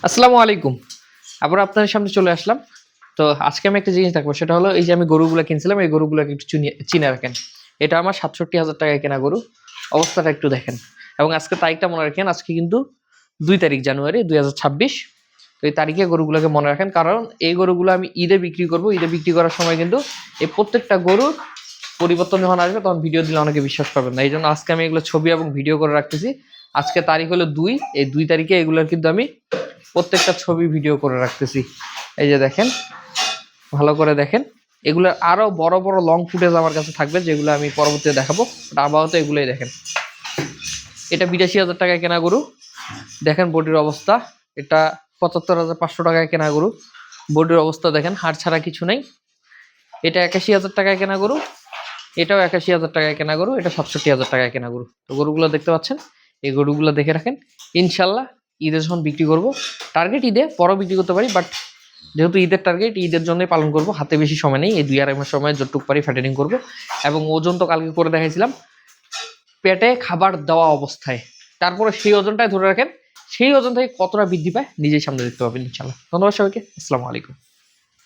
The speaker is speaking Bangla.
আসসালামু আলাইকুম। আবার আপনাদের সামনে চলে আসলাম। তো আজকে আমি একটা জিনিস দেখাবো, সেটা হলো এই যে আমি গরুগুলা কিনছিলাম, এই গরুগুলাকে একটু চিনে রাখেন। এটা আমার ৬৭,০০০ টাকায় কেনা গরু। অবস্থাটা একটু দেখেন এবং আজকে তারিখটা মনে রাখেন। আজকে কিন্তু ২ তারিখ জানুয়ারি ২০২৬। তো এই তারিখে গরুগুলোকে মনে রাখেন, কারণ এই গরুগুলো আমি ঈদে বিক্রি করব। ঈদে বিক্রি করার সময় কিন্তু এই প্রত্যেকটা গরুর পরিবর্তন যখন আসবে তখন ভিডিও দিলে অনেকে বিশ্বাস করবেন না। এই জন্য আজকে আমি এগুলো ছবি এবং ভিডিও করে রাখতেছি। আজকে তারিখ হলো ২, এই ২ তারিখে এগুলোর কিন্তু আমি প্রত্যেকটা ছবি ভিডিও করে রাখতেছি। এই যে দেখেন, ভালো করে দেখেন। এগুলোর আরো বড় বড় লং ফুটেজ আমার কাছে থাকবে, যেগুলো আমি পরবর্তীতে দেখাবো। আপাতত এগুলোই দেখেন। এটা ৮২,০০০ টাকায় কেনা গরু। দেখেন বডির অবস্থা। এটা ৭৫,৫০০ টাকায় কেনা গরু। বডির অবস্থা দেখেন, হাড় ছাড়া কিছু নেই। এটা ৮১,০০০ টাকায় কেনা গরু। এটাও ৮১,০০০ টাকায় কেনা গরু। এটা ৬৭,০০০ টাকায় কেনা গরু। তো গরুগুলো দেখতে পাচ্ছেন, এই গরুগুলো দেখে রাখেন। ইনশাল্লাহ ঈদে যখন বিক্রি করব, টার্গেট ঈদে, পরও বিক্রি করতে পারি, বাট যেহেতু ঈদের টার্গেট, ঈদের জন্যই পালন করব। হাতে বেশি সময় নেই, এই ২-২.৫ মাস সময় যতটুক পারি ফ্যাটেনিং করব। এবং ওজন তো কালকে করে দেখাইছিলাম, পেটে খাবার দেওয়া অবস্থায়। তারপরে সেই ওজনটাই ধরে রাখেন, সেই ওজন থেকে কতটা বৃদ্ধি পায় নিজেই সামনে দেখতে পাবেন ইনশাল্লাহ। ধন্যবাদ সবাইকে। আসসালামু আলাইকুম।